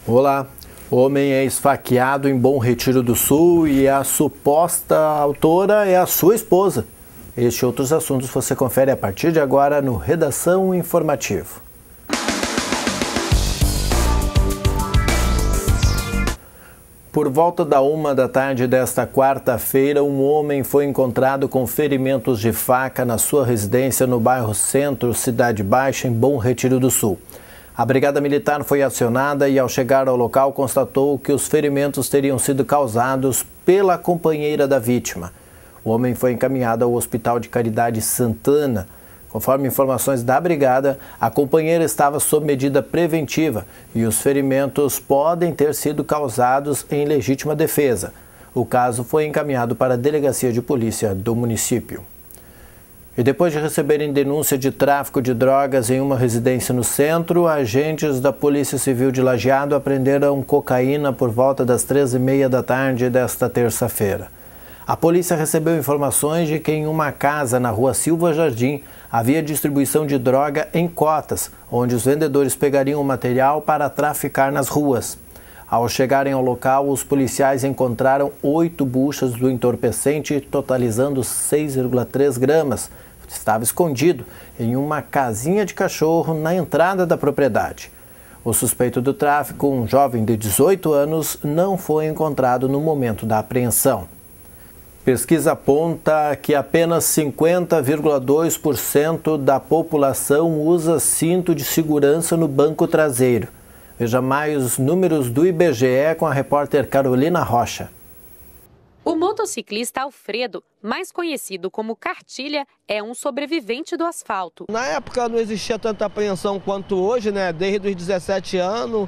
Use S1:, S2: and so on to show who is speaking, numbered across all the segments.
S1: Olá, homem é esfaqueado em Bom Retiro do Sul e a suposta autora é a sua esposa. Este e outros assuntos você confere a partir de agora no Redação Informativo. Por volta da 1h desta quarta-feira, um homem foi encontrado com ferimentos de faca na sua residência no bairro Centro, Cidade Baixa, em Bom Retiro do Sul. A Brigada Militar foi acionada e, ao chegar ao local, constatou que os ferimentos teriam sido causados pela companheira da vítima. O homem foi encaminhado ao Hospital de Caridade Santana. Conforme informações da Brigada, a companheira estava sob medida preventiva e os ferimentos podem ter sido causados em legítima defesa. O caso foi encaminhado para a Delegacia de Polícia do município. E depois de receberem denúncia de tráfico de drogas em uma residência no centro, agentes da Polícia Civil de Lajeado apreenderam cocaína por volta das 13h30 desta terça-feira. A polícia recebeu informações de que em uma casa na rua Silva Jardim havia distribuição de droga em cotas, onde os vendedores pegariam o material para traficar nas ruas. Ao chegarem ao local, os policiais encontraram 8 buchas do entorpecente, totalizando 6,3 gramas. Estava escondido em uma casinha de cachorro na entrada da propriedade. O suspeito do tráfico, um jovem de 18 anos, não foi encontrado no momento da apreensão. Pesquisa aponta que apenas 50,2% da população usa cinto de segurança no banco traseiro. Veja mais os números do IBGE com a repórter Carolina Rocha.
S2: O motociclista Alfredo, mais conhecido como Cartilha, é um sobrevivente do asfalto.
S3: Na época não existia tanta apreensão quanto hoje, né? Desde os 17 anos.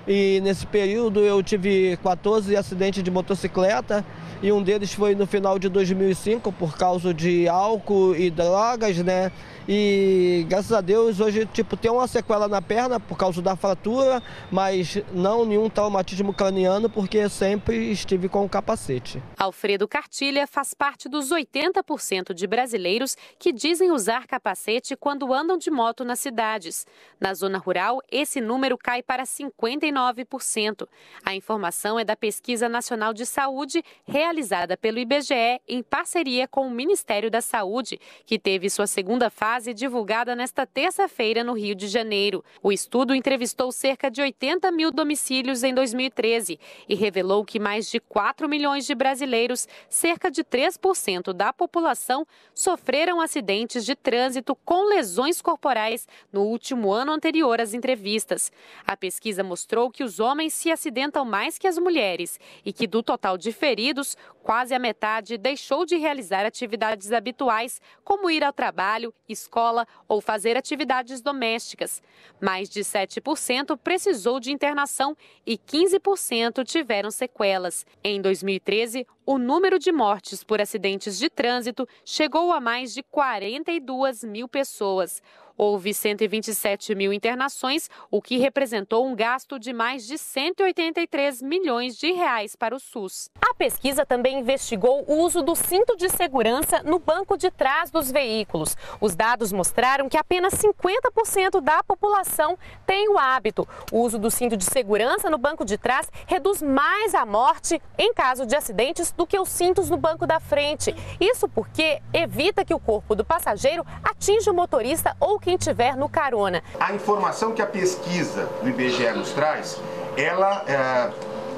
S3: E nesse período eu tive 14 acidentes de motocicleta e um deles foi no final de 2005 por causa de álcool e drogas, né? E graças a Deus hoje tem uma sequela na perna por causa da fratura, mas não nenhum traumatismo craniano porque sempre estive com o capacete.
S2: Alfredo Cartilha faz parte dos 80% de brasileiros que dizem usar capacete quando andam de moto nas cidades. Na zona rural, esse número cai para 59%. A informação é da Pesquisa Nacional de Saúde, realizada pelo IBGE em parceria com o Ministério da Saúde, que teve sua segunda fase divulgada nesta terça-feira no Rio de Janeiro. O estudo entrevistou cerca de 80 mil domicílios em 2013 e revelou que mais de 4 milhões de brasileiros, cerca de 3% da população, sofreram acidentes de trânsito com lesões corporais no último ano anterior às entrevistas. A pesquisa mostrou que os homens se acidentam mais que as mulheres e que, do total de feridos, quase a metade deixou de realizar atividades habituais, como ir ao trabalho, escola ou fazer atividades domésticas. Mais de 7% precisou de internação e 15% tiveram sequelas. Em 2013, o número de mortes por acidentes de trânsito chegou a mais de 42 mil pessoas. Houve 127 mil internações, o que representou um gasto de mais de 183 milhões de reais para o SUS. A pesquisa também investigou o uso do cinto de segurança no banco de trás dos veículos. Os dados mostraram que apenas 50% da população tem o hábito. O uso do cinto de segurança no banco de trás reduz mais a morte em caso de acidentes do que os cintos no banco da frente. Isso porque evita que o corpo do passageiro atinja o motorista ou quem estiver no carona.
S4: A informação que a pesquisa do IBGE nos traz, ela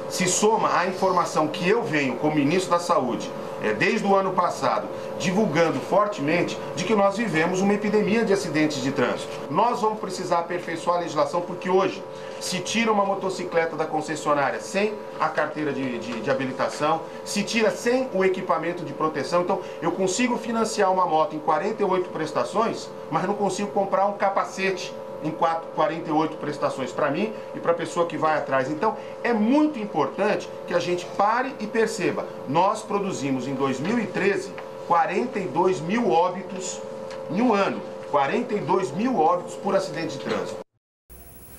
S4: se soma à informação que eu venho como ministro da Saúde, desde o ano passado, divulgando fortemente de que nós vivemos uma epidemia de acidentes de trânsito. Nós vamos precisar aperfeiçoar a legislação porque hoje se tira uma motocicleta da concessionária sem a carteira de habilitação, se tira sem o equipamento de proteção. Então eu consigo financiar uma moto em 48 prestações, mas não consigo comprar um capacete em 48 prestações para mim e para a pessoa que vai atrás. Então é muito importante que a gente pare e perceba. Nós produzimos em 2013 42 mil óbitos em um ano, 42 mil óbitos por acidente de trânsito.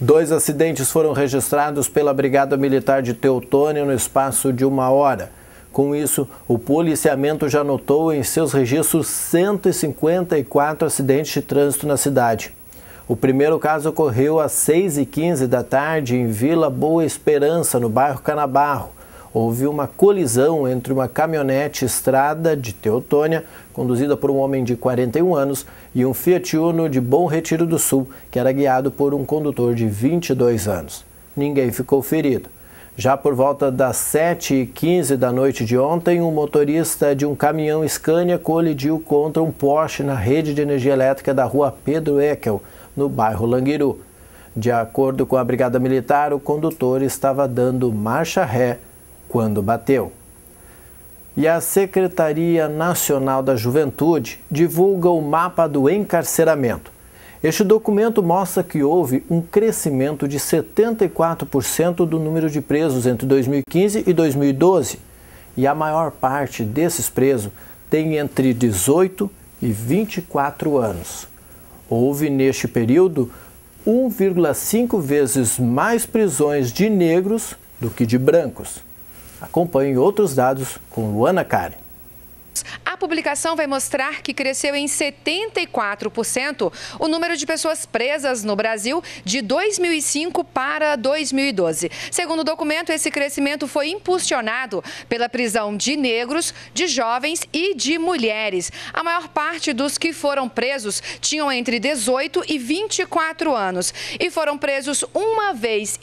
S1: 2 acidentes foram registrados pela Brigada Militar de Teutônia no espaço de 1 hora. Com isso, o policiamento já anotou em seus registros 154 acidentes de trânsito na cidade. O primeiro caso ocorreu às 6h15 da tarde em Vila Boa Esperança, no bairro Canabarro. Houve uma colisão entre uma caminhonete Estrada de Teutônia, conduzida por um homem de 41 anos, e um Fiat Uno de Bom Retiro do Sul, que era guiado por um condutor de 22 anos. Ninguém ficou ferido. Já por volta das 7h15 da noite de ontem, um motorista de um caminhão Scania colidiu contra um poste na rede de energia elétrica da rua Pedro Eckel, no bairro Languiru. De acordo com a Brigada Militar, o condutor estava dando marcha ré quando bateu. E a Secretaria Nacional da Juventude divulga o mapa do encarceramento. Este documento mostra que houve um crescimento de 74% do número de presos entre 2015 e 2012. E a maior parte desses presos tem entre 18 e 24 anos. Houve, neste período, 1,5 vezes mais prisões de negros do que de brancos. Acompanhe outros dados com Luana Karen.
S5: A publicação vai mostrar que cresceu em 74% o número de pessoas presas no Brasil de 2005 para 2012. Segundo o documento, esse crescimento foi impulsionado pela prisão de negros, de jovens e de mulheres. A maior parte dos que foram presos tinham entre 18 e 24 anos e foram presos 1,5 vezes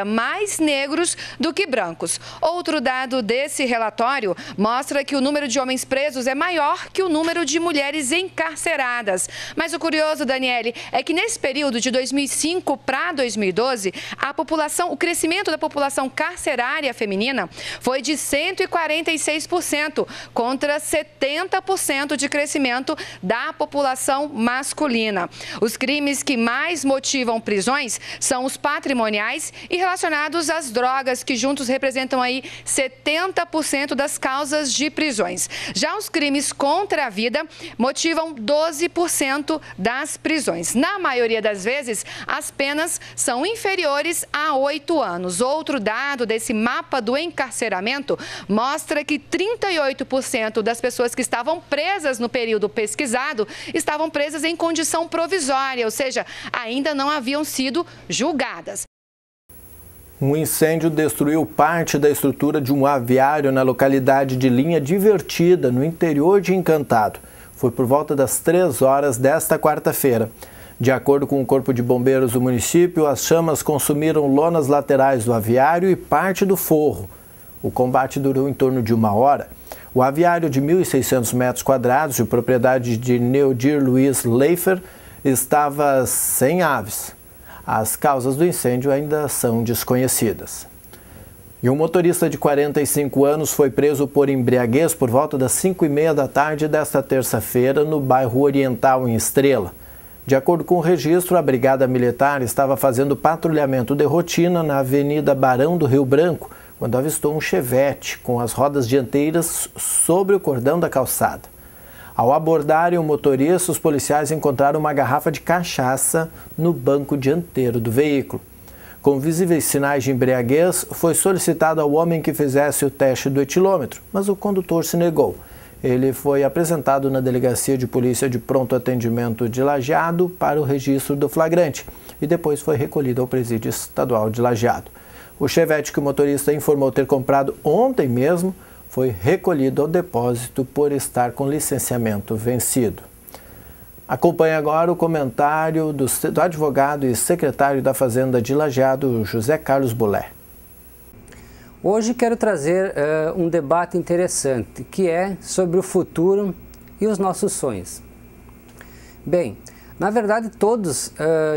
S5: mais negros do que brancos. Outro dado desse relatório mostra que o número de homens presos é maior que o número de mulheres encarceradas. Mas o curioso, Daniele, é que nesse período de 2005 para 2012, o crescimento da população carcerária feminina foi de 146% contra 70% de crescimento da população masculina. Os crimes que mais motivam prisões são os patrimoniais e relacionados às drogas, que juntos representam aí 70% das causas de prisões. Já os crimes contra a vida motivam 12% das prisões. Na maioria das vezes, as penas são inferiores a 8 anos. Outro dado desse mapa do encarceramento mostra que 38% das pessoas que estavam presas no período pesquisado estavam presas em condição provisória, ou seja, ainda não haviam sido julgadas.
S1: Um incêndio destruiu parte da estrutura de um aviário na localidade de Linha Divertida, no interior de Encantado. Foi por volta das 3 horas desta quarta-feira. De acordo com o Corpo de Bombeiros do município, as chamas consumiram lonas laterais do aviário e parte do forro. O combate durou em torno de 1 hora. O aviário de 1.600 metros quadrados, de propriedade de Neodir Luiz Leifer, estava sem aves. As causas do incêndio ainda são desconhecidas. E um motorista de 45 anos foi preso por embriaguez por volta das 5h30 da tarde desta terça-feira no bairro Oriental, em Estrela. De acordo com o registro, a Brigada Militar estava fazendo patrulhamento de rotina na Avenida Barão do Rio Branco, quando avistou um Chevette com as rodas dianteiras sobre o cordão da calçada. Ao abordarem o motorista, os policiais encontraram uma garrafa de cachaça no banco dianteiro do veículo. Com visíveis sinais de embriaguez, foi solicitado ao homem que fizesse o teste do etilômetro, mas o condutor se negou. Ele foi apresentado na Delegacia de Polícia de Pronto Atendimento de Lajeado para o registro do flagrante e depois foi recolhido ao Presídio Estadual de Lajeado. O Chevette que o motorista informou ter comprado ontem mesmo foi recolhido ao depósito por estar com licenciamento vencido. Acompanhe agora o comentário do advogado e secretário da Fazenda de Lajeado, José Carlos Bulé.
S6: Hoje quero trazer um debate interessante, que é sobre o futuro e os nossos sonhos. Bem, na verdade todos,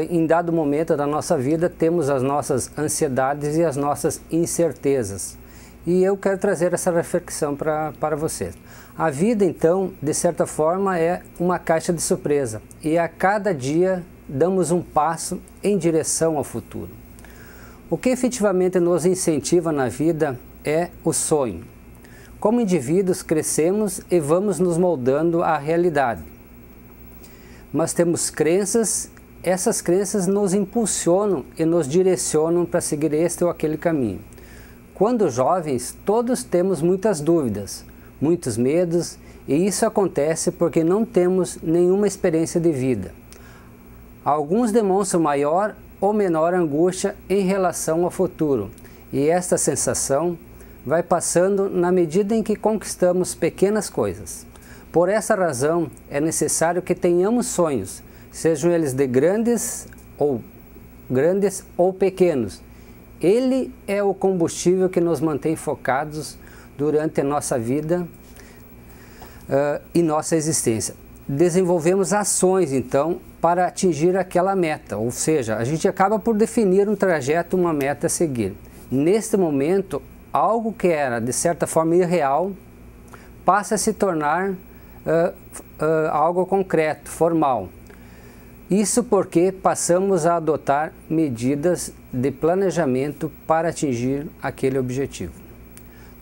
S6: em dado momento da nossa vida, temos as nossas ansiedades e as nossas incertezas. E eu quero trazer essa reflexão para vocês. A vida, então, de certa forma, é uma caixa de surpresa. E a cada dia damos um passo em direção ao futuro. O que efetivamente nos incentiva na vida é o sonho. Como indivíduos, crescemos e vamos nos moldando à realidade. Mas temos crenças essas crenças nos impulsionam e nos direcionam para seguir este ou aquele caminho. Quando jovens, todos temos muitas dúvidas, muitos medos, e isso acontece porque não temos nenhuma experiência de vida. Alguns demonstram maior ou menor angústia em relação ao futuro, e esta sensação vai passando na medida em que conquistamos pequenas coisas. Por essa razão, é necessário que tenhamos sonhos, sejam eles de grandes ou pequenos. Ele é o combustível que nos mantém focados durante a nossa vida e nossa existência. Desenvolvemos ações, então, para atingir aquela meta, ou seja, a gente acaba por definir um trajeto, uma meta a seguir. Neste momento, algo que era, de certa forma, irreal, passa a se tornar algo concreto, formal. Isso porque passamos a adotar medidas de planejamento para atingir aquele objetivo.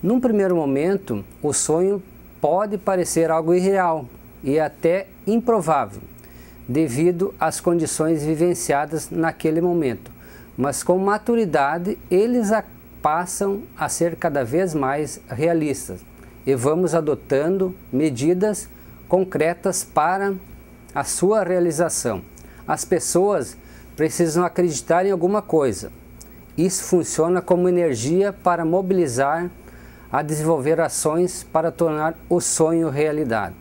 S6: Num primeiro momento, o sonho pode parecer algo irreal e até improvável, devido às condições vivenciadas naquele momento, mas com maturidade eles passam a ser cada vez mais realistas e vamos adotando medidas concretas para a sua realização. As pessoas precisam acreditar em alguma coisa. Isso funciona como energia para mobilizar a desenvolver ações para tornar o sonho realidade.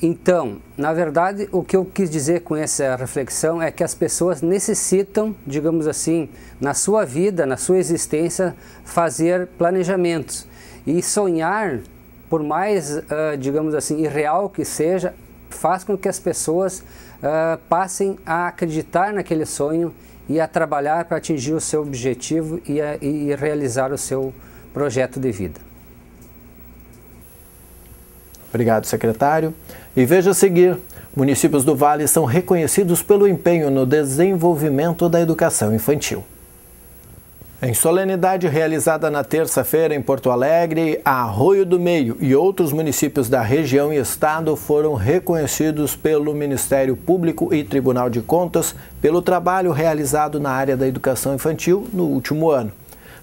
S6: Então, na verdade, o que eu quis dizer com essa reflexão é que as pessoas necessitam, digamos assim, na sua vida, na sua existência, fazer planejamentos. E sonhar, por mais, digamos assim, irreal que seja, faz com que as pessoas passem a acreditar naquele sonho e a trabalhar para atingir o seu objetivo e realizar o seu projeto de vida.
S1: Obrigado, secretário. E veja a seguir, municípios do Vale são reconhecidos pelo empenho no desenvolvimento da educação infantil. Em solenidade realizada na terça-feira em Porto Alegre, Arroio do Meio e outros municípios da região e estado foram reconhecidos pelo Ministério Público e Tribunal de Contas pelo trabalho realizado na área da educação infantil no último ano.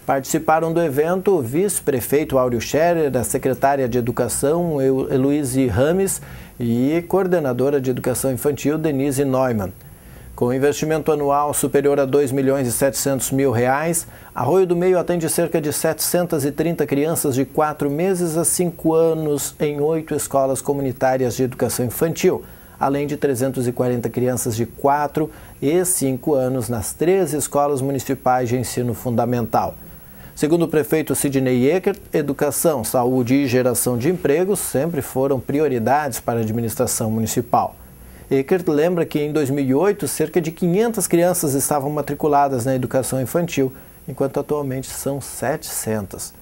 S1: Participaram do evento o vice-prefeito Áureo Scherer, a secretária de Educação Heloíse Rames e coordenadora de Educação Infantil Denise Neumann. Com investimento anual superior a R$ 2.700.000, Arroio do Meio atende cerca de 730 crianças de 4 meses a 5 anos em 8 escolas comunitárias de educação infantil, além de 340 crianças de 4 e 5 anos nas 13 escolas municipais de ensino fundamental. Segundo o prefeito Sidney Eckert, educação, saúde e geração de empregos sempre foram prioridades para a administração municipal. Eckert lembra que em 2008, cerca de 500 crianças estavam matriculadas na educação infantil, enquanto atualmente são 700.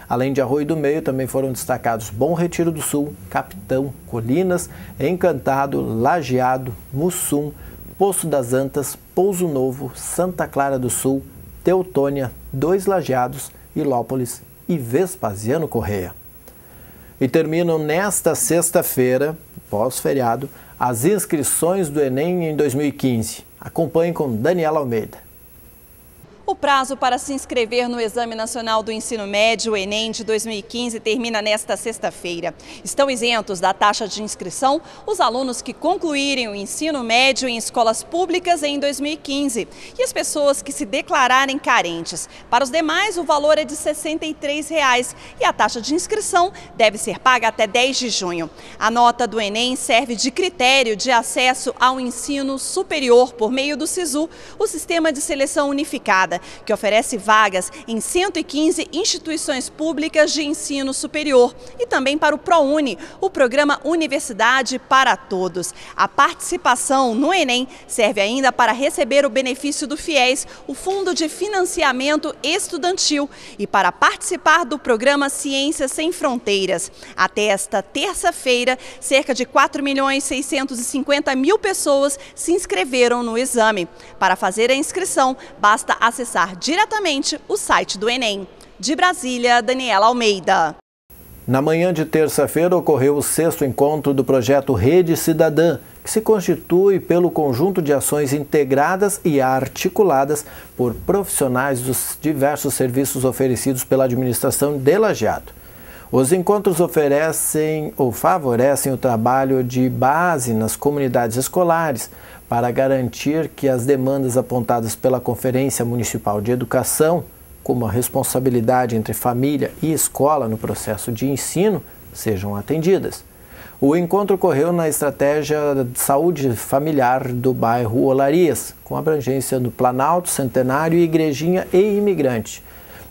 S1: Além de Arroio do Meio, também foram destacados Bom Retiro do Sul, Capitão, Colinas, Encantado, Lajeado, Mussum, Poço das Antas, Pouso Novo, Santa Clara do Sul, Teutônia, 2 Lajeados, Ilópolis e Vespasiano Correia. E terminam nesta sexta-feira, pós-feriado, as inscrições do Enem em 2015. Acompanhe com Daniela Almeida.
S7: O prazo para se inscrever no Exame Nacional do Ensino Médio, Enem, de 2015, termina nesta sexta-feira. Estão isentos da taxa de inscrição os alunos que concluírem o ensino médio em escolas públicas em 2015 e as pessoas que se declararem carentes. Para os demais, o valor é de R$ 63,00 e a taxa de inscrição deve ser paga até 10 de junho. A nota do Enem serve de critério de acesso ao ensino superior por meio do SISU, o Sistema de Seleção Unificada, que oferece vagas em 115 instituições públicas de ensino superior e também para o ProUni, o programa Universidade para Todos. A participação no Enem serve ainda para receber o benefício do FIES, o Fundo de Financiamento Estudantil, e para participar do programa Ciências Sem Fronteiras. Até esta terça-feira, cerca de 4.650.000 pessoas se inscreveram no exame. Para fazer a inscrição, basta acessar diretamente o site do Enem. De Brasília, Daniela Almeida.
S1: Na manhã de terça-feira ocorreu o 6º encontro do projeto Rede Cidadã, que que se constitui pelo conjunto de ações integradas e articuladas por profissionais dos diversos serviços oferecidos pela administração de Lajeado. Os encontros oferecem ou favorecem o trabalho de base nas comunidades escolares para garantir que as demandas apontadas pela Conferência Municipal de Educação, como a responsabilidade entre família e escola no processo de ensino, sejam atendidas. O encontro ocorreu na estratégia de saúde familiar do bairro Olarias, com abrangência no Planalto, Centenário, Igrejinha e Imigrante.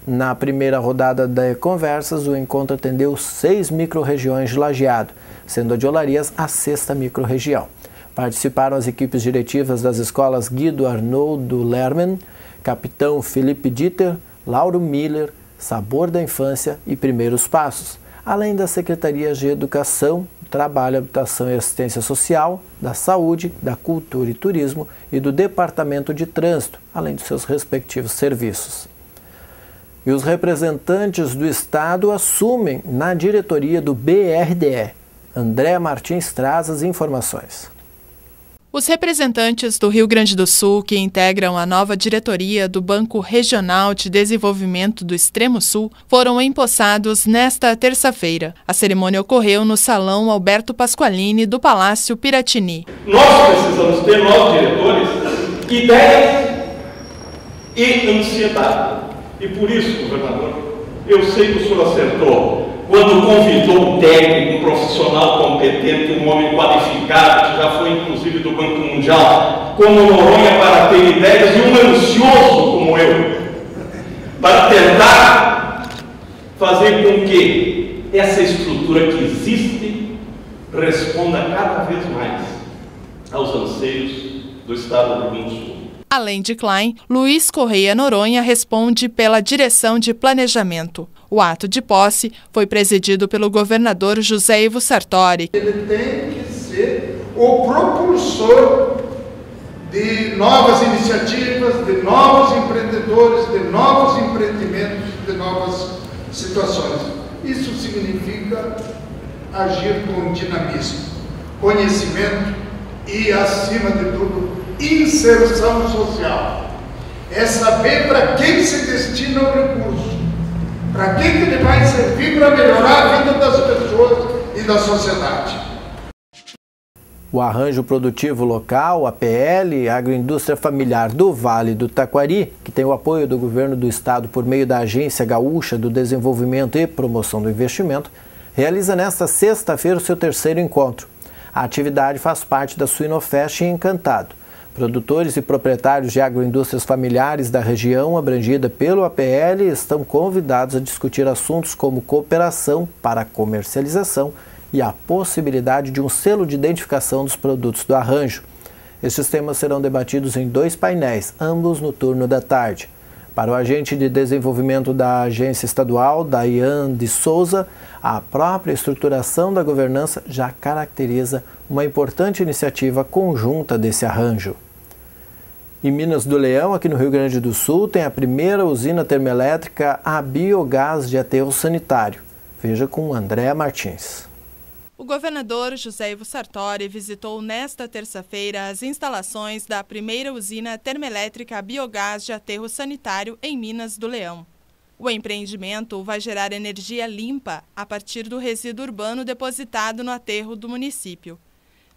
S1: Na primeira rodada de conversas, o encontro atendeu 6 micro-regiões de Lajeado, sendo a de Olarias a 6ª micro-região. Participaram as equipes diretivas das escolas Guido Arnoldo Lerman, Capitão Felipe Dieter, Lauro Miller, Sabor da Infância e Primeiros Passos, além das secretarias de Educação, Trabalho, Habitação e Assistência Social, da Saúde, da Cultura e Turismo e do Departamento de Trânsito, além de seus respectivos serviços. E os representantes do Estado assumem na diretoria do BRDE. André Martins traz as informações.
S8: Os representantes do Rio Grande do Sul, que integram a nova diretoria do Banco Regional de Desenvolvimento do Extremo Sul, foram empossados nesta terça-feira. A cerimônia ocorreu no Salão Alberto Pasqualini do Palácio Piratini.
S9: Nós precisamos ter novos diretores, ideias e ansiedade. E por isso, governador, eu sei que o senhor acertou quando convidou um técnico, um profissional competente, um homem qualificado, que já foi inclusive do Banco Mundial, como Noronha, para ter ideias, e um ansioso como eu, para tentar fazer com que essa estrutura que existe responda cada vez mais aos anseios do Estado do Rio Grande do Sul.
S8: Além de Klein, Luiz Correia Noronha responde pela direção de planejamento. O ato de posse foi presidido pelo governador José Ivo Sartori.
S10: Ele tem que ser o propulsor de novas iniciativas, de novos empreendedores, de novos empreendimentos, de novas situações. Isso significa agir com dinamismo, conhecimento e, acima de tudo, inserção social. É saber para quem se destina o recurso, para quem que ele vai servir para melhorar a vida das pessoas e da sociedade.
S1: O Arranjo Produtivo Local, APL, Agroindústria Familiar do Vale do Taquari, que tem o apoio do Governo do Estado por meio da Agência Gaúcha do Desenvolvimento e Promoção do Investimento, realiza nesta sexta-feira o seu 3º encontro. A atividade faz parte da Suinofest em Encantado. Produtores e proprietários de agroindústrias familiares da região abrangida pelo APL estão convidados a discutir assuntos como cooperação para a comercialização e a possibilidade de um selo de identificação dos produtos do arranjo. Estes temas serão debatidos em 2 painéis, ambos no turno da tarde. Para o agente de desenvolvimento da agência estadual, Dayan de Souza, a própria estruturação da governança já caracteriza uma importante iniciativa conjunta desse arranjo. Em Minas do Leão, aqui no Rio Grande do Sul, tem a primeira usina termoelétrica a biogás de aterro sanitário. Veja com André Martins.
S8: O governador José Ivo Sartori visitou nesta terça-feira as instalações da primeira usina termoelétrica a biogás de aterro sanitário em Minas do Leão. O empreendimento vai gerar energia limpa a partir do resíduo urbano depositado no aterro do município.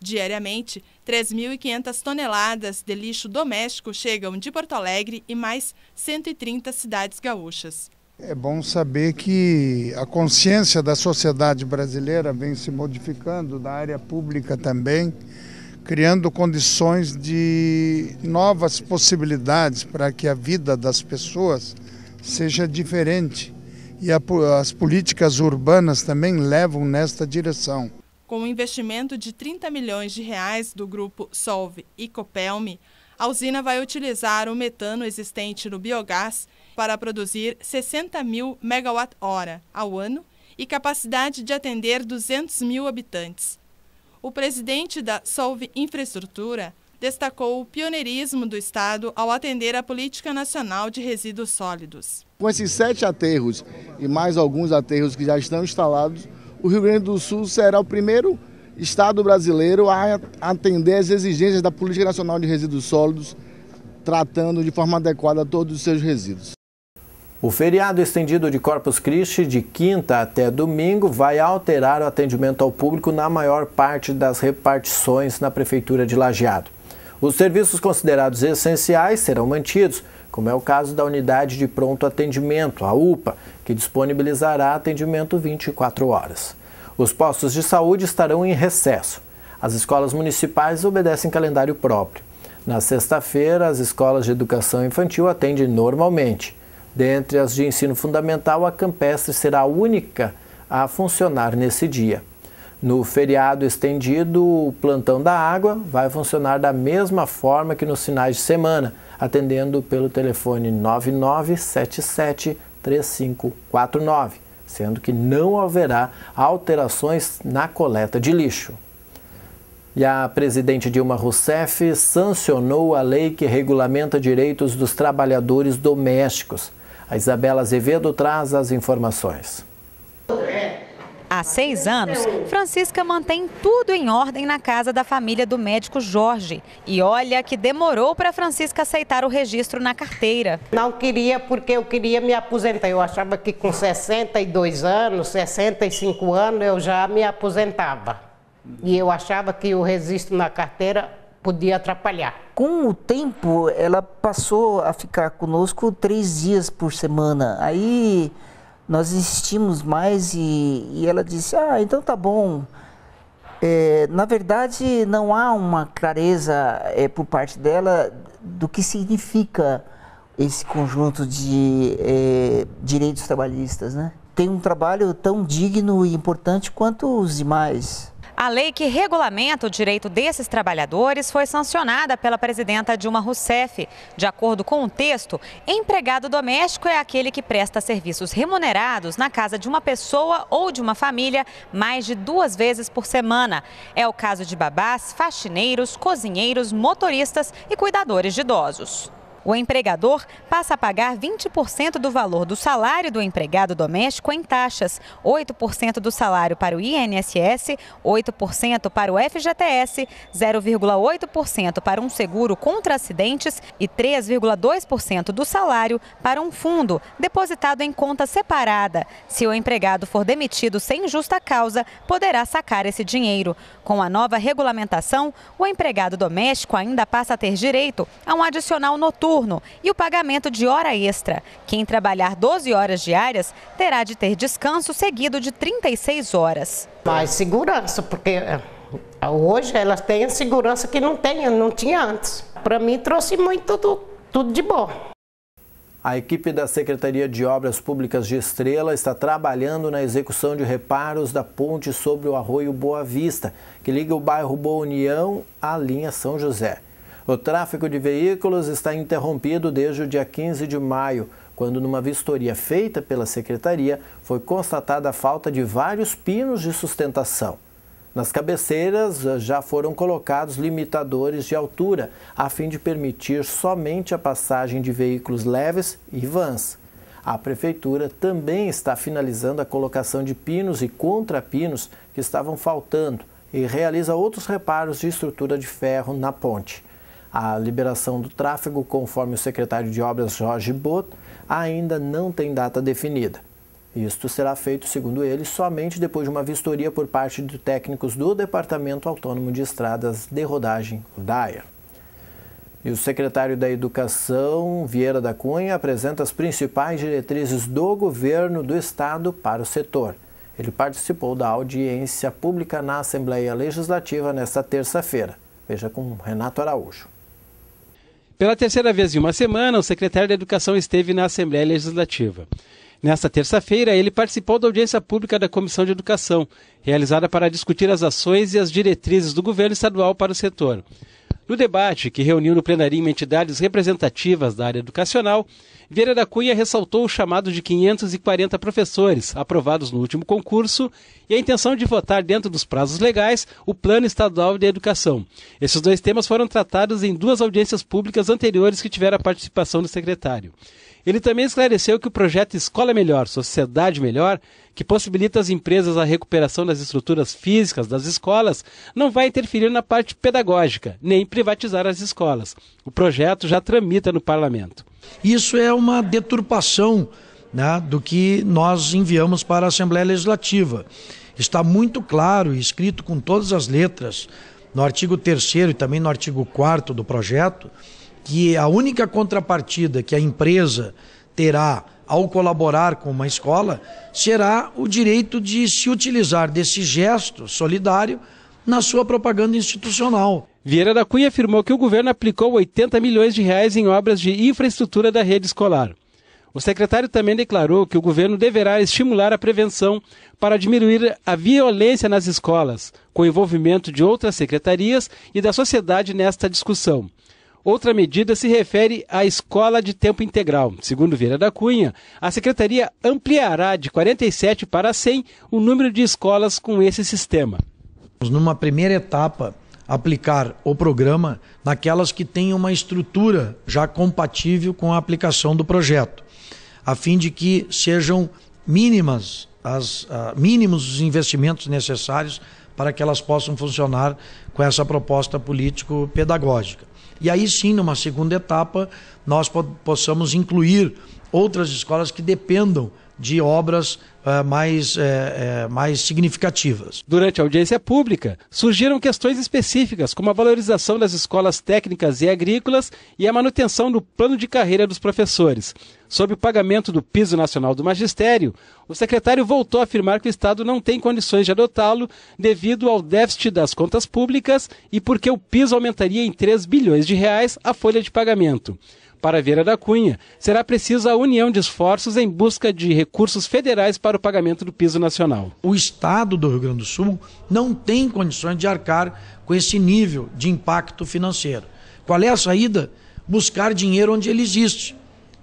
S8: Diariamente, 3.500 toneladas de lixo doméstico chegam de Porto Alegre e mais 130 cidades gaúchas.
S10: É bom saber que a consciência da sociedade brasileira vem se modificando, da área pública também, criando condições de novas possibilidades para que a vida das pessoas seja diferente. E as políticas urbanas também levam nesta direção.
S8: Com um investimento de 30 milhões de reais do grupo Solve e Copelme, a usina vai utilizar o metano existente no biogás para produzir 60 mil megawatt-hora ao ano e capacidade de atender 200 mil habitantes. O presidente da Solve Infraestrutura destacou o pioneirismo do Estado ao atender a Política Nacional de Resíduos Sólidos.
S11: Com esses 7 aterros e mais alguns aterros que já estão instalados, o Rio Grande do Sul será o primeiro Estado brasileiro a atender às exigências da Política Nacional de Resíduos Sólidos, tratando de forma adequada todos os seus resíduos.
S1: O feriado estendido de Corpus Christi, de quinta até domingo, vai alterar o atendimento ao público na maior parte das repartições na Prefeitura de Lajeado. Os serviços considerados essenciais serão mantidos, como é o caso da Unidade de Pronto Atendimento, a UPA, que disponibilizará atendimento 24 horas. Os postos de saúde estarão em recesso. As escolas municipais obedecem calendário próprio. Na sexta-feira, as escolas de educação infantil atendem normalmente. Dentre as de ensino fundamental, a campestre será a única a funcionar nesse dia. No feriado estendido, o plantão da água vai funcionar da mesma forma que nos finais de semana, atendendo pelo telefone 9977-3549, sendo que não haverá alterações na coleta de lixo. E a presidente Dilma Rousseff sancionou a lei que regulamenta direitos dos trabalhadores domésticos. A Isabela Azevedo traz as informações.
S12: Há 6 anos, Francisca mantém tudo em ordem na casa da família do médico Jorge. E olha que demorou para Francisca aceitar o registro na carteira.
S13: Não queria porque eu queria me aposentar. Eu achava que com 62 anos, 65 anos, eu já me aposentava. E eu achava que o registro na carteira podia atrapalhar.
S14: Com o tempo, ela passou a ficar conosco 3 dias por semana. Aí nós insistimos mais e ela disse, então tá bom. Na verdade, não há uma clareza por parte dela do que significa esse conjunto de direitos trabalhistas, né? Tem um trabalho tão digno e importante quanto os demais.
S12: A lei que regulamenta o direito desses trabalhadores foi sancionada pela presidenta Dilma Rousseff. De acordo com o texto, empregado doméstico é aquele que presta serviços remunerados na casa de uma pessoa ou de uma família mais de 2 vezes por semana. É o caso de babás, faxineiros, cozinheiros, motoristas e cuidadores de idosos. O empregador passa a pagar 20% do valor do salário do empregado doméstico em taxas, 8% do salário para o INSS, 8% para o FGTS, 0,8% para um seguro contra acidentes e 3,2% do salário para um fundo depositado em conta separada. Se o empregado for demitido sem justa causa, poderá sacar esse dinheiro. Com a nova regulamentação, o empregado doméstico ainda passa a ter direito a um adicional noturno e o pagamento de hora extra. Quem trabalhar 12 horas diárias terá de ter descanso seguido de 36 horas.
S13: Mais segurança, porque hoje elas têm a segurança que não tinha antes. Para mim trouxe muito tudo de bom.
S1: A equipe da Secretaria de Obras Públicas de Estrela está trabalhando na execução de reparos da ponte sobre o Arroio Boa Vista, que liga o bairro Boa União à linha São José. O tráfego de veículos está interrompido desde o dia 15 de maio, quando numa vistoria feita pela Secretaria foi constatada a falta de vários pinos de sustentação. Nas cabeceiras já foram colocados limitadores de altura, a fim de permitir somente a passagem de veículos leves e vans. A Prefeitura também está finalizando a colocação de pinos e contrapinos que estavam faltando e realiza outros reparos de estrutura de ferro na ponte. A liberação do tráfego, conforme o secretário de Obras Jorge Bot, ainda não tem data definida. Isto será feito, segundo ele, somente depois de uma vistoria por parte de técnicos do Departamento Autônomo de Estradas de Rodagem, o DAER. E o secretário da Educação, Vieira da Cunha, apresenta as principais diretrizes do governo do Estado para o setor. Ele participou da audiência pública na Assembleia Legislativa nesta terça-feira. Veja com Renato Araújo.
S15: Pela terceira vez em uma semana, o secretário da Educação esteve na Assembleia Legislativa. Nesta terça-feira, ele participou da audiência pública da Comissão de Educação, realizada para discutir as ações e as diretrizes do governo estadual para o setor. No debate, que reuniu no plenarinho entidades representativas da área educacional, Vieira da Cunha ressaltou o chamado de 540 professores aprovados no último concurso e a intenção de votar dentro dos prazos legais o Plano Estadual de Educação. Esses dois temas foram tratados em 2 audiências públicas anteriores que tiveram a participação do secretário. Ele também esclareceu que o projeto Escola Melhor, Sociedade Melhor, que possibilita às empresas a recuperação das estruturas físicas das escolas, não vai interferir na parte pedagógica, nem privatizar as escolas. O projeto já tramita no parlamento.
S16: Isso é uma deturpação, né, do que nós enviamos para a Assembleia Legislativa. Está muito claro e escrito com todas as letras, no artigo 3º e também no artigo 4º do projeto, que a única contrapartida que a empresa terá ao colaborar com uma escola será o direito de se utilizar desse gesto solidário na sua propaganda institucional.
S15: Vieira da Cunha afirmou que o governo aplicou 80 milhões de reais em obras de infraestrutura da rede escolar. O secretário também declarou que o governo deverá estimular a prevenção para diminuir a violência nas escolas, com o envolvimento de outras secretarias e da sociedade nesta discussão. Outra medida se refere à escola de tempo integral. Segundo Vieira da Cunha, a secretaria ampliará de 47 para 100 o número de escolas com esse sistema.
S16: Numa primeira etapa, aplicar o programa naquelas que têm uma estrutura já compatível com a aplicação do projeto, a fim de que sejam mínimos os investimentos necessários para que elas possam funcionar com essa proposta político-pedagógica. E aí sim, numa segunda etapa, nós possamos incluir outras escolas que dependam de obras mais significativas.
S15: Durante a audiência pública, surgiram questões específicas, como a valorização das escolas técnicas e agrícolas e a manutenção do plano de carreira dos professores. Sobre o pagamento do piso nacional do magistério, o secretário voltou a afirmar que o Estado não tem condições de adotá-lo devido ao déficit das contas públicas e porque o piso aumentaria em 3 bilhões de reais a folha de pagamento. Para Vieira da Cunha, será preciso a união de esforços em busca de recursos federais para o pagamento do piso nacional.
S16: O Estado do Rio Grande do Sul não tem condições de arcar com esse nível de impacto financeiro. Qual é a saída? Buscar dinheiro onde ele existe.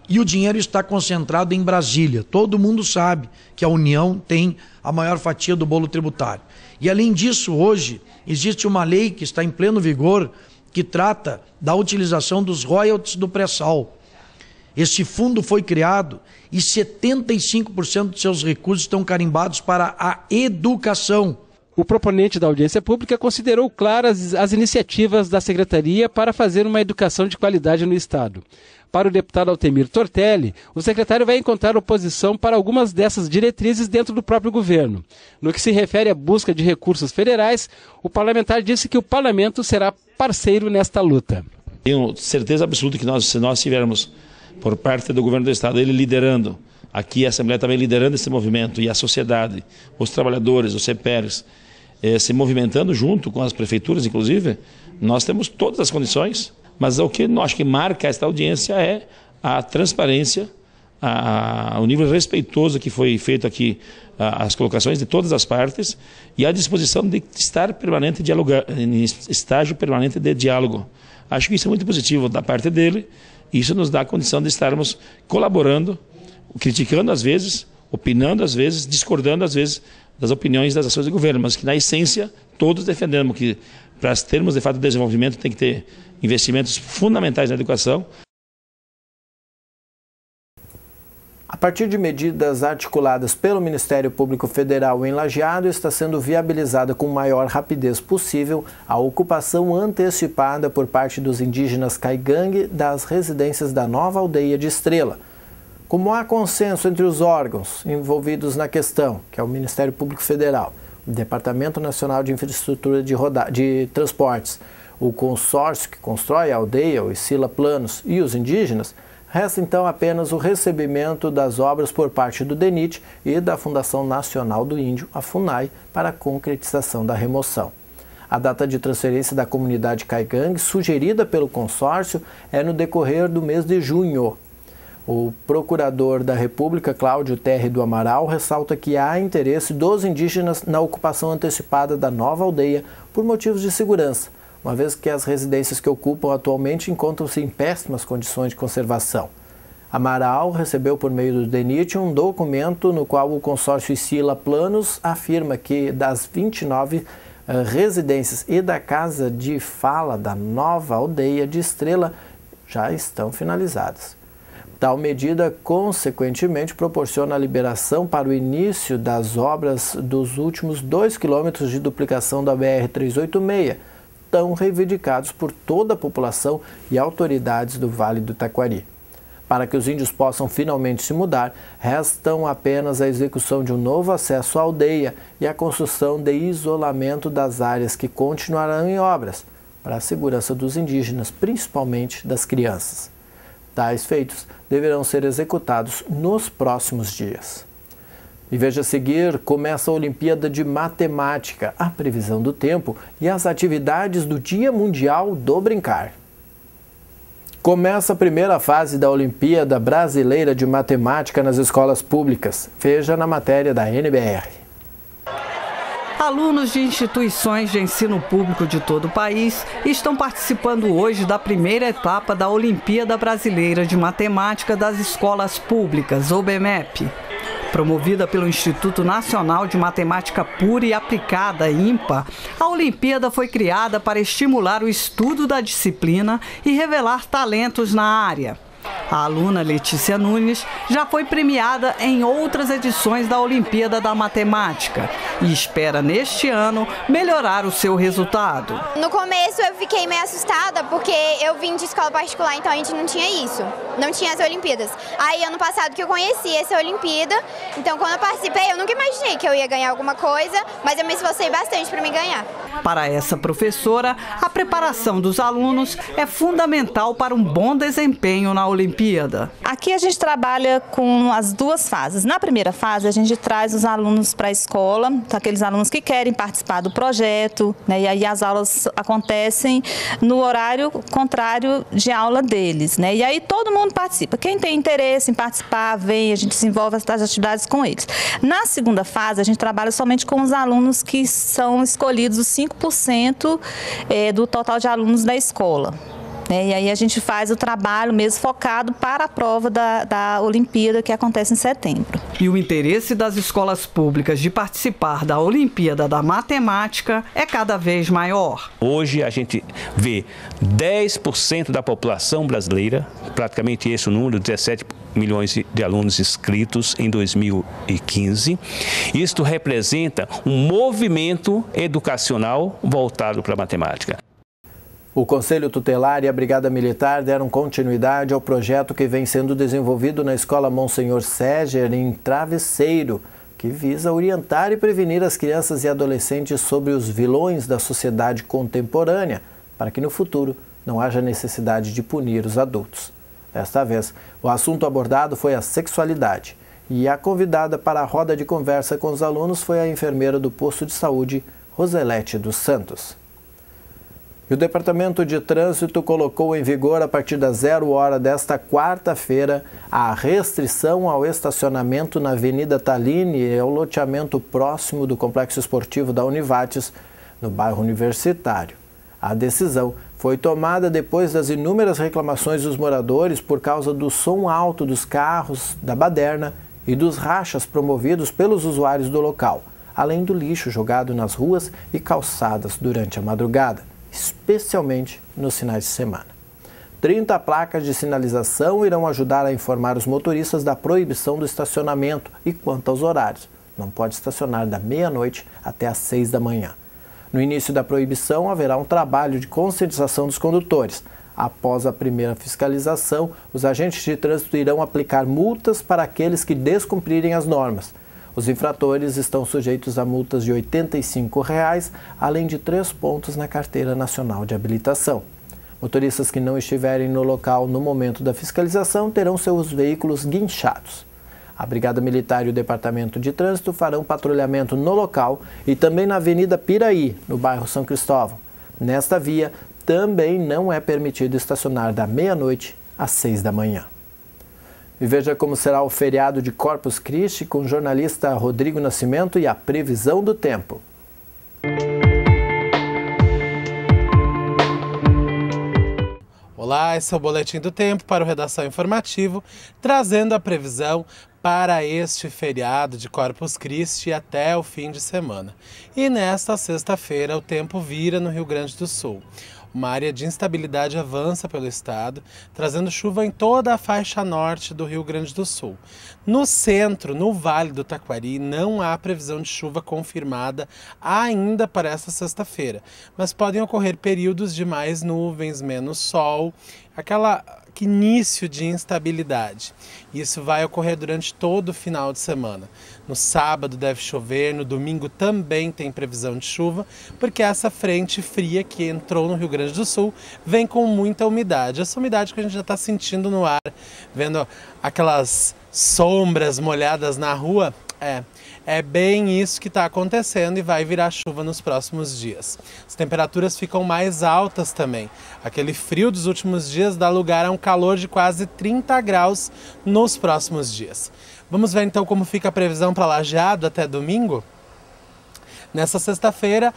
S16: E o dinheiro está concentrado em Brasília. Todo mundo sabe que a União tem a maior fatia do bolo tributário. E além disso, hoje, existe uma lei que está em pleno vigor que trata da utilização dos royalties do pré-sal. Esse fundo foi criado e 75% de seus recursos estão carimbados para a educação.
S15: O proponente da audiência pública considerou claras as iniciativas da Secretaria para fazer uma educação de qualidade no Estado. Para o deputado Altemir Tortelli, o secretário vai encontrar oposição para algumas dessas diretrizes dentro do próprio governo. No que se refere à busca de recursos federais, o parlamentar disse que o parlamento será parceiro nesta luta.
S17: Tenho certeza absoluta que se nós tivermos, por parte do governo do Estado, ele liderando, aqui a Assembleia também liderando esse movimento, e a sociedade, os trabalhadores, os CPRs, se movimentando junto com as prefeituras, inclusive, nós temos todas as condições. Mas o que eu acho que marca esta audiência é a transparência, o nível respeitoso que foi feito aqui, as colocações de todas as partes e a disposição de estar permanente em estágio permanente de diálogo. Acho que isso é muito positivo da parte dele. Isso nos dá a condição de estarmos colaborando, criticando às vezes, opinando às vezes, discordando às vezes das opiniões das ações do governo, mas que na essência todos defendemos que para termos de fato desenvolvimento tem que ter investimentos fundamentais na educação.
S1: A partir de medidas articuladas pelo Ministério Público Federal em Lajeado, está sendo viabilizada com maior rapidez possível a ocupação antecipada por parte dos indígenas Caigangue das residências da nova aldeia de Estrela. Como há consenso entre os órgãos envolvidos na questão, que é o Ministério Público Federal, o Departamento Nacional de Infraestrutura de Transportes, o consórcio que constrói a aldeia, o Isila Planos e os indígenas, resta então apenas o recebimento das obras por parte do DENIT e da Fundação Nacional do Índio, a FUNAI, para a concretização da remoção. A data de transferência da comunidade Caigangue, sugerida pelo consórcio, é no decorrer do mês de junho. O procurador da República, Cláudio Terre do Amaral, ressalta que há interesse dos indígenas na ocupação antecipada da nova aldeia por motivos de segurança, uma vez que as residências que ocupam atualmente encontram-se em péssimas condições de conservação. Amaral recebeu por meio do DENIT um documento no qual o consórcio Isila Planos afirma que das 29 residências e da casa de fala da nova aldeia de Estrela já estão finalizadas. Tal medida, consequentemente, proporciona a liberação para o início das obras dos últimos 2 quilômetros de duplicação da BR-386, tão reivindicados por toda a população e autoridades do Vale do Taquari. Para que os índios possam finalmente se mudar, restam apenas a execução de um novo acesso à aldeia e a construção de isolamento das áreas que continuarão em obras, para a segurança dos indígenas, principalmente das crianças. Tais feitos deverão ser executados nos próximos dias. E veja a seguir, começa a Olimpíada de Matemática, a previsão do tempo e as atividades do Dia Mundial do Brincar. Começa a primeira fase da Olimpíada Brasileira de Matemática nas escolas públicas. Veja na matéria da NBR.
S18: Alunos de instituições de ensino público de todo o país estão participando hoje da primeira etapa da Olimpíada Brasileira de Matemática das Escolas Públicas, OBMEP. Promovida pelo Instituto Nacional de Matemática Pura e Aplicada, INPA, a Olimpíada foi criada para estimular o estudo da disciplina e revelar talentos na área. A aluna Letícia Nunes já foi premiada em outras edições da Olimpíada da Matemática e espera neste ano melhorar o seu resultado.
S19: No começo eu fiquei meio assustada porque eu vim de escola particular, então a gente não tinha isso, não tinha as Olimpíadas. Aí ano passado que eu conheci essa Olimpíada, então quando eu participei eu nunca imaginei que eu ia ganhar alguma coisa, mas eu me esforcei bastante para me ganhar.
S18: Para essa professora, a preparação dos alunos é fundamental para um bom desempenho na Olimpíada.
S20: Aqui a gente trabalha com as duas fases. Na primeira fase, a gente traz os alunos para a escola, aqueles alunos que querem participar do projeto, né? E aí as aulas acontecem no horário contrário de aula deles, né? E aí todo mundo participa. Quem tem interesse em participar, vem, a gente desenvolve as atividades com eles. Na segunda fase, a gente trabalha somente com os alunos que são escolhidos, os 5% do total de alunos da escola. E aí a gente faz o trabalho mesmo focado para a prova da Olimpíada, que acontece em setembro.
S18: E o interesse das escolas públicas de participar da Olimpíada da Matemática é cada vez maior.
S21: Hoje a gente vê 10% da população brasileira, praticamente esse o número, 17 milhões de alunos inscritos em 2015. Isto representa um movimento educacional voltado para a matemática.
S1: O Conselho Tutelar e a Brigada Militar deram continuidade ao projeto que vem sendo desenvolvido na Escola Monsenhor Seger, em Travesseiro, que visa orientar e prevenir as crianças e adolescentes sobre os vilões da sociedade contemporânea, para que no futuro não haja necessidade de punir os adultos. Desta vez, o assunto abordado foi a sexualidade, e a convidada para a roda de conversa com os alunos foi a enfermeira do posto de saúde, Roselete dos Santos. E o Departamento de Trânsito colocou em vigor, a partir das 0 hora desta quarta-feira, a restrição ao estacionamento na Avenida Taline e ao loteamento próximo do Complexo Esportivo da Univates, no bairro Universitário. A decisão foi tomada depois das inúmeras reclamações dos moradores por causa do som alto dos carros, da baderna e dos rachas promovidos pelos usuários do local, além do lixo jogado nas ruas e calçadas durante a madrugada, especialmente nos finais de semana. 30 placas de sinalização irão ajudar a informar os motoristas da proibição do estacionamento e quanto aos horários. Não pode estacionar da meia-noite até às 6 da manhã. No início da proibição, haverá um trabalho de conscientização dos condutores. Após a primeira fiscalização, os agentes de trânsito irão aplicar multas para aqueles que descumprirem as normas. Os infratores estão sujeitos a multas de R$ 85, além de 3 pontos na Carteira Nacional de Habilitação. Motoristas que não estiverem no local no momento da fiscalização terão seus veículos guinchados. A Brigada Militar e o Departamento de Trânsito farão patrulhamento no local e também na Avenida Piraí, no bairro São Cristóvão. Nesta via, também não é permitido estacionar da meia-noite às 6 da manhã. E veja como será o feriado de Corpus Christi com o jornalista Rodrigo Nascimento e a previsão do tempo.
S3: Olá, esse é o Boletim do Tempo para o Redação Informativo, trazendo a previsão para este feriado de Corpus Christi até o fim de semana. E nesta sexta-feira o tempo vira no Rio Grande do Sul. Uma área de instabilidade avança pelo estado, trazendo chuva em toda a faixa norte do Rio Grande do Sul. No centro, no Vale do Taquari, não há previsão de chuva confirmada ainda para esta sexta-feira, mas podem ocorrer períodos de mais nuvens, menos sol, aquele início de instabilidade. Isso vai ocorrer durante todo o final de semana. No sábado deve chover, no domingo também tem previsão de chuva, porque essa frente fria que entrou no Rio Grande do Sul vem com muita umidade. Essa umidade que a gente já está sentindo no ar, vendo aquelas sombras molhadas na rua, é bem isso que está acontecendo e vai virar chuva nos próximos dias. As temperaturas ficam mais altas também. Aquele frio dos últimos dias dá lugar a um calor de quase 30 graus nos próximos dias. Vamos ver então como fica a previsão para Lajeado até domingo? Nessa sexta-feira,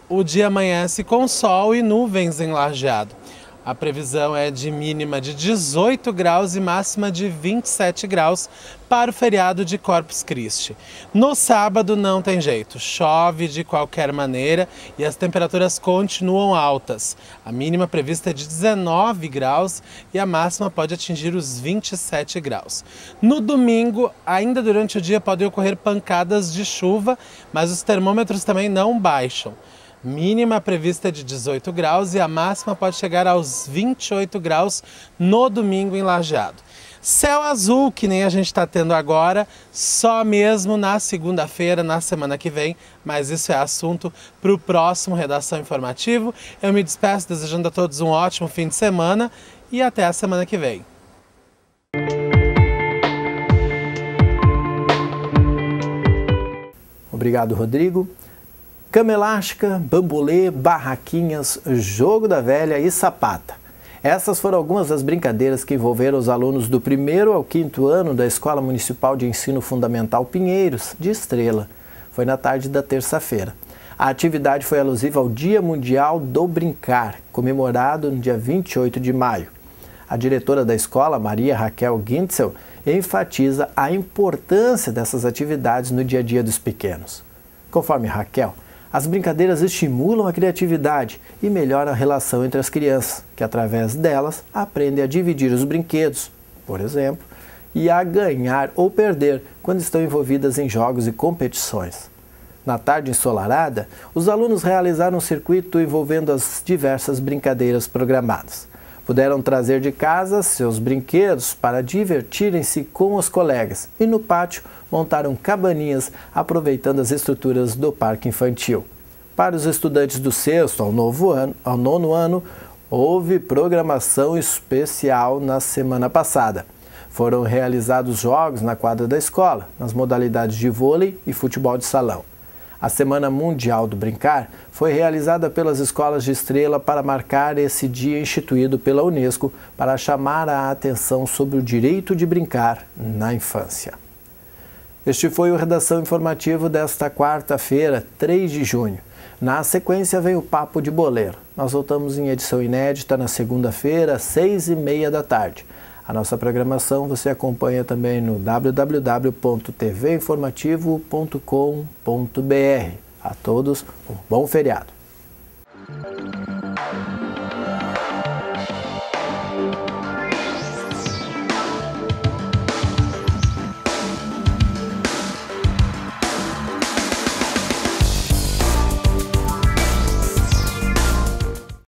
S3: o dia amanhece com sol e nuvens em Lajeado. A previsão é de mínima de 18 graus e máxima de 27 graus para o feriado de Corpus Christi. No sábado não tem jeito, chove de qualquer maneira e as temperaturas continuam altas. A mínima prevista é de 19 graus e a máxima pode atingir os 27 graus. No domingo, ainda durante o dia podem ocorrer pancadas de chuva, mas os termômetros também não baixam. Mínima prevista de 18 graus e a máxima pode chegar aos 28 graus no domingo em Lajeado. Céu azul, que nem a gente está tendo agora, só mesmo na segunda-feira, na semana que vem, mas isso é assunto para o próximo Redação Informativo. Eu me despeço desejando a todos um ótimo fim de semana e até a semana que vem.
S1: Obrigado, Rodrigo. Cama elástica, bambolê, barraquinhas, jogo da velha e sapata. Essas foram algumas das brincadeiras que envolveram os alunos do 1º ao 5º ano da Escola Municipal de Ensino Fundamental Pinheiros, de Estrela. Foi na tarde da terça-feira. A atividade foi alusiva ao Dia Mundial do Brincar, comemorado no dia 28 de maio. A diretora da escola, Maria Raquel Gintzel, enfatiza a importância dessas atividades no dia a dia dos pequenos. Conforme Raquel, as brincadeiras estimulam a criatividade e melhoram a relação entre as crianças, que através delas aprendem a dividir os brinquedos, por exemplo, e a ganhar ou perder quando estão envolvidas em jogos e competições. Na tarde ensolarada, os alunos realizaram um circuito envolvendo as diversas brincadeiras programadas. Puderam trazer de casa seus brinquedos para divertirem-se com os colegas e no pátio montaram cabaninhas aproveitando as estruturas do parque infantil. Para os estudantes do 6º ao 9º ano, houve programação especial na semana passada. Foram realizados jogos na quadra da escola, nas modalidades de vôlei e futebol de salão. A Semana Mundial do Brincar foi realizada pelas escolas de Estrela para marcar esse dia instituído pela Unesco para chamar a atenção sobre o direito de brincar na infância. Este foi o Redação Informativo desta quarta-feira, 3 de junho. Na sequência vem o Papo de Boleiro. Nós voltamos em edição inédita na segunda-feira, às 6h30 da tarde. A nossa programação você acompanha também no www.tvinformativo.com.br. A todos, um bom feriado.